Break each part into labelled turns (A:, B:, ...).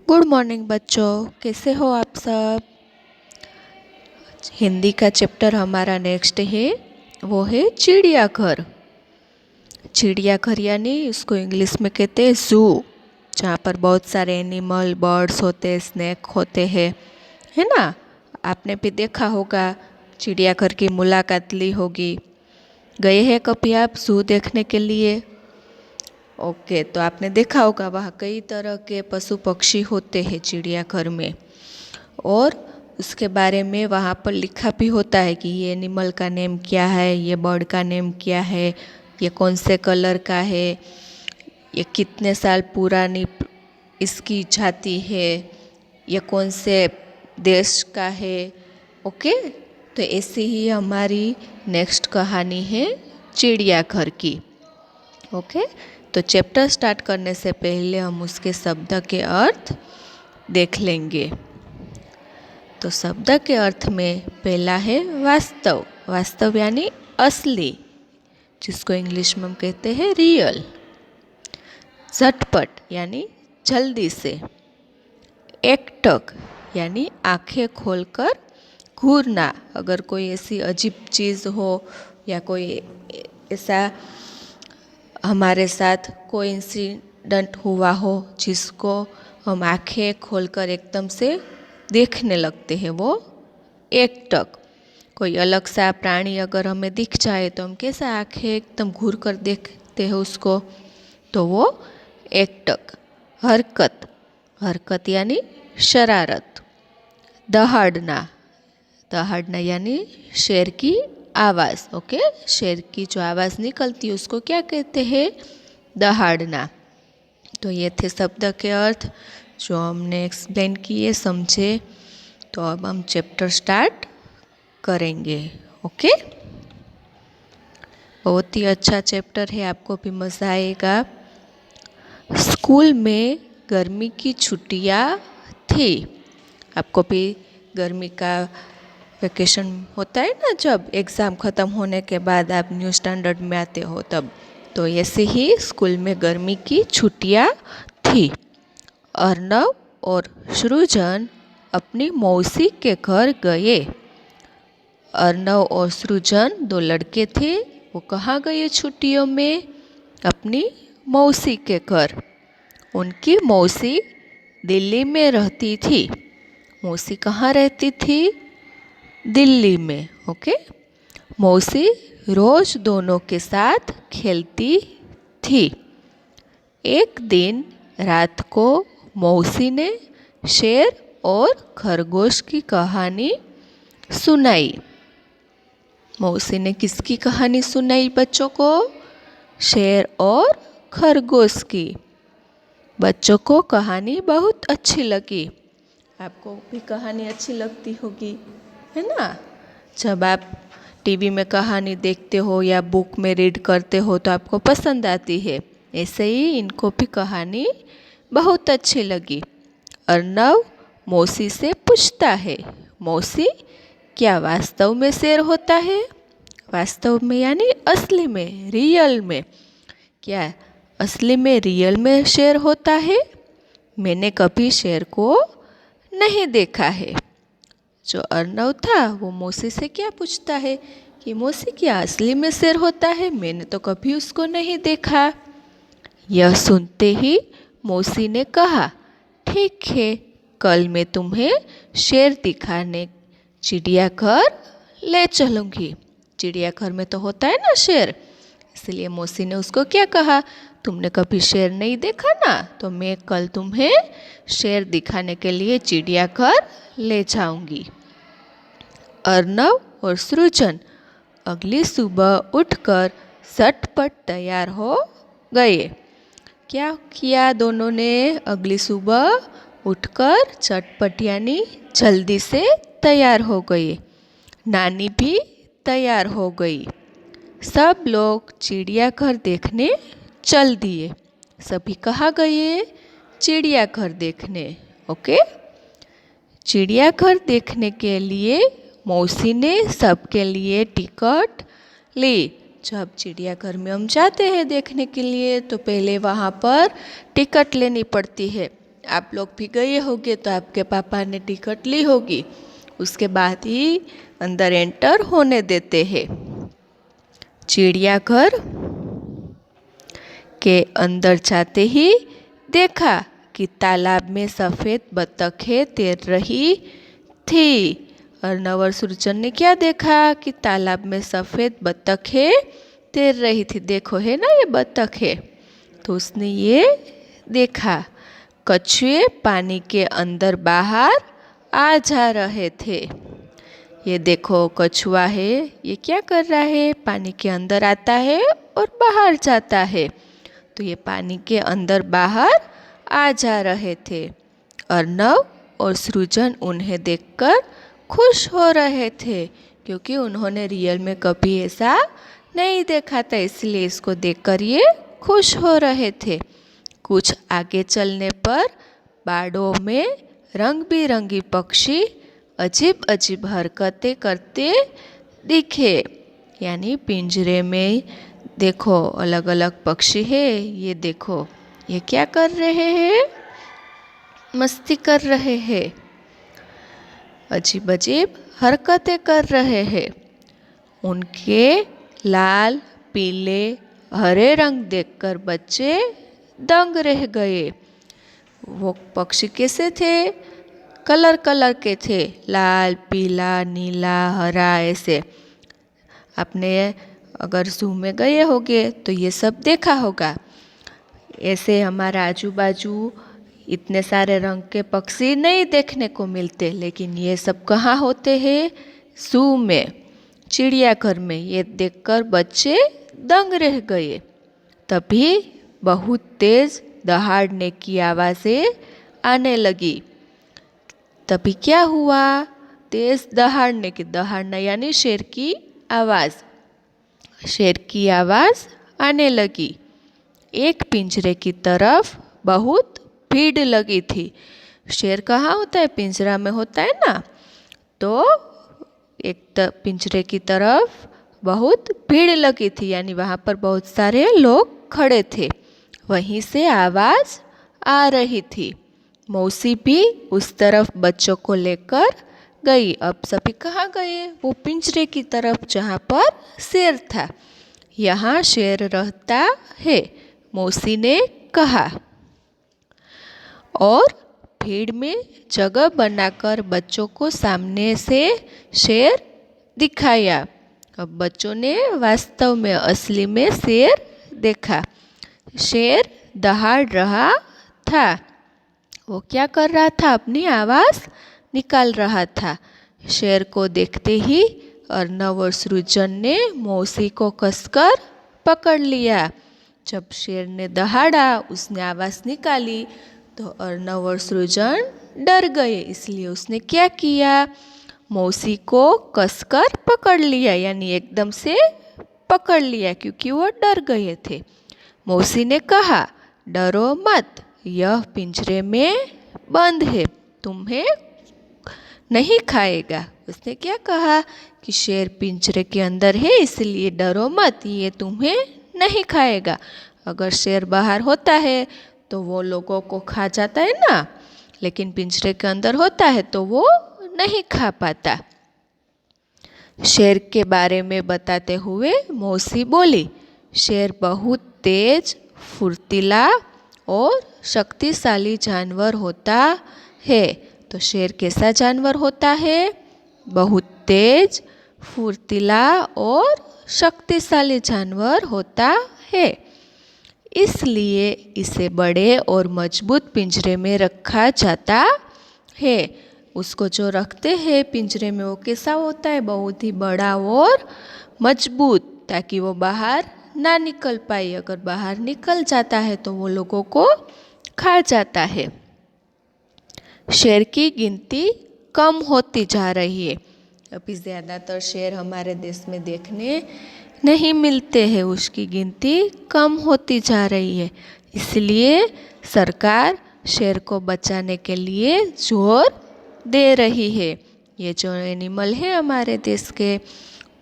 A: Good morning बच्चों, कैसे हो आप सब। हिंदी का चैप्टर हमारा नेक्स्ट है, वो है चिड़ियाघर। चिड़ियाघर यानी इसको इंग्लिश में कहते हैं जू, जहाँ पर बहुत सारे एनिमल बर्ड्स होते हैं, स्नेक होते हैं, है ना। आपने भी देखा होगा, चिड़ियाघर की मुलाकात ली होगी। गए हैं कभी आप जू देखने के लिए? ओके, तो आपने देखा होगा वहाँ कई तरह के पशु पक्षी होते हैं चिड़ियाघर में, और उसके बारे में वहाँ पर लिखा भी होता है कि ये एनिमल का नेम क्या है, ये बर्ड का नेम क्या है, ये कौन से कलर का है, ये कितने साल पुरानी इसकी जाति है, ये कौन से देश का है। ओके, तो ऐसी ही हमारी नेक्स्ट कहानी है चिड़ियाघर की। ओके, तो चैप्टर स्टार्ट करने से पहले हम उसके शब्द के अर्थ देख लेंगे। तो शब्द के अर्थ में पहला है वास्तव। वास्तव यानी असली, जिसको इंग्लिश में हम कहते हैं रियल। झटपट यानी जल्दी से। एकटक यानी आंखें खोलकर घूरना, अगर कोई ऐसी अजीब चीज़ हो या कोई ऐसा हमारे साथ कोई इंसिडेंट हुआ हो जिसको हम आंखें खोलकर एकदम से देखने लगते हैं, वो एकटक। कोई अलग सा प्राणी अगर हमें दिख जाए तो हम कैसा आंखें एकदम घूर कर देखते हैं उसको, तो वो एकटक। हरकत, हरकत यानी शरारत। दहाड़ना, दहाड़ना यानी शेर की आवाज़। ओके, शेर की जो आवाज़ निकलती है उसको क्या कहते हैं? दहाड़ना। तो ये थे शब्द के अर्थ जो हमने एक्सप्लेन किए, समझे। तो अब हम चैप्टर स्टार्ट करेंगे। ओके, बहुत ही अच्छा चैप्टर है, आपको भी मज़ा आएगा। स्कूल में गर्मी की छुट्टियाँ थी। आपको भी गर्मी का वेकेशन होता है ना, जब एग्ज़ाम ख़त्म होने के बाद आप न्यू स्टैंडर्ड में आते हो तब। तो ऐसे ही स्कूल में गर्मी की छुट्टियाँ थी। अर्नव और सृजन अपनी मौसी के घर गए। अर्नव और सृजन दो लड़के थे, वो कहाँ गए छुट्टियों में? अपनी मौसी के घर। उनकी मौसी दिल्ली में रहती थी। मौसी कहाँ रहती थी? दिल्ली में। ओके, मौसी रोज दोनों के साथ खेलती थी। एक दिन रात को मौसी ने शेर और खरगोश की कहानी सुनाई। मौसी ने किसकी कहानी सुनाई बच्चों को? शेर और खरगोश की। बच्चों को कहानी बहुत अच्छी लगी। आपको भी कहानी अच्छी लगती होगी, है ना। जब आप टीवी में कहानी देखते हो या बुक में रीड करते हो तो आपको पसंद आती है, ऐसे ही इनको भी कहानी बहुत अच्छी लगी। अर्नव मौसी से पूछता है, मौसी क्या वास्तव में शेर होता है? वास्तव में यानी असली में, रियल में। क्या असली में, रियल में शेर होता है? मैंने कभी शेर को नहीं देखा है। जो अर्नव था वो मौसी से क्या पूछता है कि मौसी क्या असली में शेर होता है? मैंने तो कभी उसको नहीं देखा। यह सुनते ही मौसी ने कहा, ठीक है, कल मैं तुम्हें शेर दिखाने चिड़ियाघर ले चलूँगी। चिड़ियाघर में तो होता है ना शेर, इसलिए मौसी ने उसको क्या कहा, तुमने कभी शेर नहीं देखा ना, तो मैं कल तुम्हें शेर दिखाने के लिए चिड़ियाघर ले जाऊंगी। अर्नव और सृजन अगली सुबह उठकर झटपट तैयार हो गए। क्या किया दोनों ने? अगली सुबह उठकर झटपट यानी जल्दी से तैयार हो गए। नानी भी तैयार हो गई। सब लोग चिड़ियाघर देखने चल दिए। सभी कहाँ गए? चिड़ियाघर देखने। ओके, चिड़ियाघर देखने के लिए मौसी ने सबके लिए टिकट ली। जब चिड़ियाघर में हम जाते हैं देखने के लिए तो पहले वहाँ पर टिकट लेनी पड़ती है। आप लोग भी गए होंगे तो आपके पापा ने टिकट ली होगी, उसके बाद ही अंदर एंटर होने देते हैं। चिड़ियाघर के अंदर जाते ही देखा कि तालाब में सफ़ेद बत्तखें तैर रही थी। अर्नव और सृजन ने क्या देखा कि तालाब में सफ़ेद बत्तखें तैर रही थी। देखो है ना ये बत्तख है, तो उसने ये देखा। कछुए पानी के अंदर बाहर आ जा रहे थे। ये देखो कछुआ है, ये क्या कर रहा है, पानी के अंदर आता है और बाहर जाता है। तो ये पानी के अंदर बाहर आ जा रहे थे। अर्नव और सृजन उन्हें देखकर खुश हो रहे थे, क्योंकि उन्होंने रियल में कभी ऐसा नहीं देखा था, इसलिए इसको देखकर ये खुश हो रहे थे। कुछ आगे चलने पर बाड़ों में रंग बिरंगी पक्षी अजीब अजीब हरकतें करते दिखे। यानी पिंजरे में देखो अलग अलग पक्षी है, ये देखो ये क्या कर रहे हैं, मस्ती कर रहे हैं, अजीब अजीब हरकतें कर रहे हैं। उनके लाल पीले हरे रंग देखकर बच्चे दंग रह गए। वो पक्षी कैसे थे, कलर कलर के थे, लाल पीला नीला हरा ऐसे। आपने अगर ज़ू में गए होगे तो ये सब देखा होगा। ऐसे हमारा आजू बाजू इतने सारे रंग के पक्षी नहीं देखने को मिलते, लेकिन ये सब कहाँ होते हैं, ज़ू में, चिड़ियाघर में। ये देखकर बच्चे दंग रह गए। तभी बहुत तेज दहाड़ने की आवाज़ें आने लगी। तभी क्या हुआ, तेज दहाड़ने की, दहाड़ना यानी शेर की आवाज़, शेर की आवाज़ आने लगी। एक पिंजरे की तरफ बहुत भीड़ लगी थी। शेर कहाँ होता है, पिंजरा में होता है ना। तो एक पिंजरे की तरफ बहुत भीड़ लगी थी, यानी वहाँ पर बहुत सारे लोग खड़े थे। वहीं से आवाज़ आ रही थी। मौसी भी उस तरफ बच्चों को लेकर गई। अब सभी कहाँ गए, वो पिंजरे की तरफ जहाँ पर शेर था। यहाँ शेर रहता है, मौसी ने कहा, और भीड़ में जगह बनाकर बच्चों को सामने से शेर दिखाया। अब बच्चों ने वास्तव में असली में शेर देखा। शेर दहाड़ रहा था। वो क्या कर रहा था, अपनी आवाज़ निकाल रहा था। शेर को देखते ही अर्नव और सृजन ने मौसी को कसकर पकड़ लिया। जब शेर ने दहाड़ा, उसने आवाज़ निकाली, तो अर्नव और सृजन डर गए। इसलिए उसने क्या किया, मौसी को कसकर पकड़ लिया, यानी एकदम से पकड़ लिया, क्योंकि वो डर गए थे। मौसी ने कहा, डरो मत, यह पिंजरे में बंद है, तुम्हें नहीं खाएगा। उसने क्या कहा कि शेर पिंजरे के अंदर है, इसलिए डरो मत, ये तुम्हें नहीं खाएगा। अगर शेर बाहर होता है तो वो लोगों को खा जाता है ना, लेकिन पिंजरे के अंदर होता है तो वो नहीं खा पाता। शेर के बारे में बताते हुए मौसी बोली, शेर बहुत तेज, फुर्तीला और शक्तिशाली जानवर होता है। तो शेर कैसा जानवर होता है, बहुत तेज, फुर्तीला और शक्तिशाली जानवर होता है। इसलिए इसे बड़े और मजबूत पिंजरे में रखा जाता है। उसको जो रखते हैं पिंजरे में, वो कैसा होता है, बहुत ही बड़ा और मजबूत, ताकि वो बाहर ना निकल पाए। अगर बाहर निकल जाता है तो वो लोगों को खा जाता है। शेर की गिनती कम होती जा रही है। अभी ज़्यादातर शेर हमारे देश में देखने नहीं मिलते हैं, उसकी गिनती कम होती जा रही है। इसलिए सरकार शेर को बचाने के लिए जोर दे रही है। ये जो एनिमल है हमारे देश के,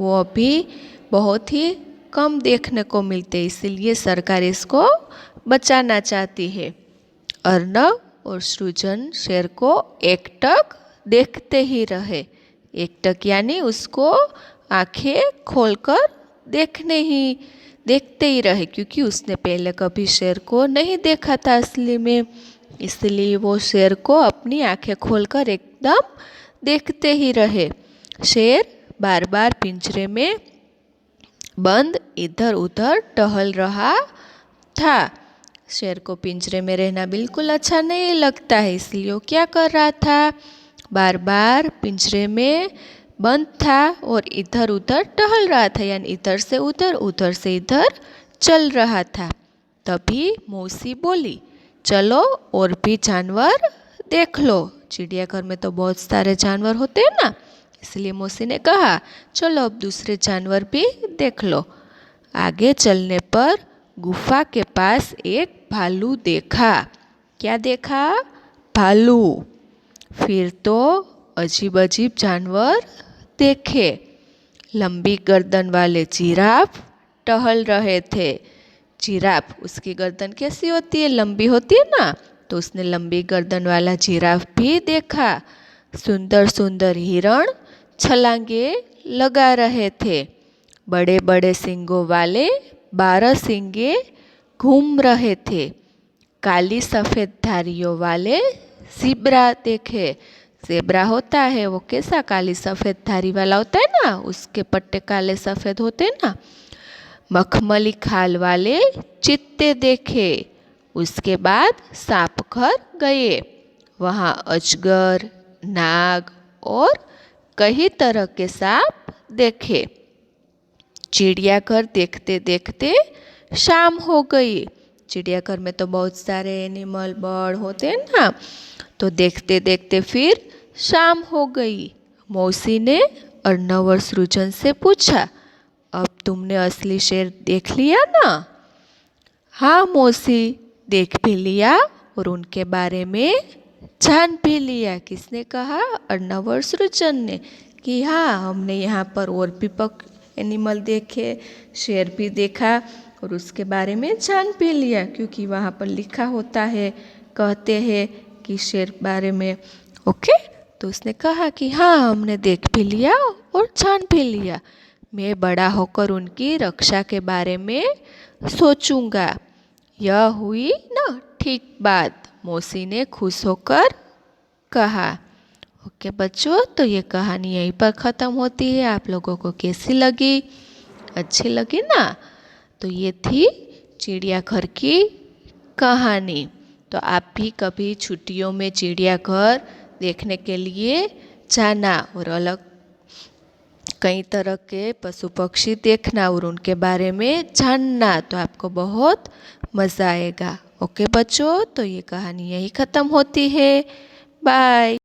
A: वो अभी बहुत ही कम देखने को मिलते, इसलिए सरकार इसको बचाना चाहती है। अर्नव और सृजन शेर को एकटक देखते ही रहे। एकटक यानी उसको आंखें खोलकर देखते ही रहे, क्योंकि उसने पहले कभी शेर को नहीं देखा था असली में, इसलिए वो शेर को अपनी आंखें खोलकर एकदम देखते ही रहे। शेर बार बार पिंजरे में बंद इधर उधर टहल रहा था। शेर को पिंजरे में रहना बिल्कुल अच्छा नहीं लगता है, इसलिए वो क्या कर रहा था, बार बार पिंजरे में बंद था और इधर उधर टहल रहा था, यानी इधर से उधर से इधर चल रहा था। तभी मौसी बोली, चलो और भी जानवर देख लो। चिड़ियाघर में तो बहुत सारे जानवर होते हैं ना, इसलिए मौसी ने कहा, चलो अब दूसरे जानवर भी देख लो। आगे चलने पर गुफा के पास एक भालू देखा। क्या देखा? भालू। फिर तो अजीब अजीब जानवर देखे। लंबी गर्दन वाले जिराफ टहल रहे थे। जिराफ, उसकी गर्दन कैसी होती है? लंबी होती है ना, तो उसने लंबी गर्दन वाला जिराफ भी देखा। सुंदर सुंदर हिरण छलांगे लगा रहे थे। बड़े बड़े सींगों वाले बारहसिंगे घूम रहे थे। काली सफ़ेद धारियों वाले ज़ेब्रा देखे। ज़ेब्रा होता है वो कैसा, काली सफ़ेद धारी वाला होता है ना, उसके पट्टे काले सफ़ेद होते हैं ना। मखमली खाल वाले चीते देखे। उसके बाद सांप घर गए। वहाँ अजगर, नाग और कई तरह के सांप देखे। चिड़ियाघर देखते देखते शाम हो गई। चिड़ियाघर में तो बहुत सारे एनिमल बर्ड होते हैं ना, तो देखते देखते फिर शाम हो गई। मौसी ने अर्नव और सृजन से पूछा, अब तुमने असली शेर देख लिया ना? हाँ मौसी, देख भी लिया और उनके बारे में जान भी लिया। किसने कहा? अर्नव और सृजन ने, कि हाँ हमने यहाँ पर और भी एनिमल देखे, शेर भी देखा और उसके बारे में जान भी लिया, क्योंकि वहाँ पर लिखा होता है, कहते हैं कि शेर बारे में। ओके, तो उसने कहा कि हाँ हमने देख भी लिया और जान भी लिया। मैं बड़ा होकर उनकी रक्षा के बारे में सोचूंगा। यह हुई ना ठीक बात, मौसी ने खुश होकर कहा। ओके बच्चों, तो ये कहानी यहीं पर ख़त्म होती है। आप लोगों को कैसी लगी? अच्छी लगी ना? तो ये थी चिड़ियाघर की कहानी। तो आप भी कभी छुट्टियों में चिड़ियाघर देखने के लिए जाना और अलग कई तरह के पशु पक्षी देखना और उनके बारे में जानना, तो आपको बहुत मज़ा आएगा। ओके बच्चों, तो ये कहानी यहीं ख़त्म होती है। बाय।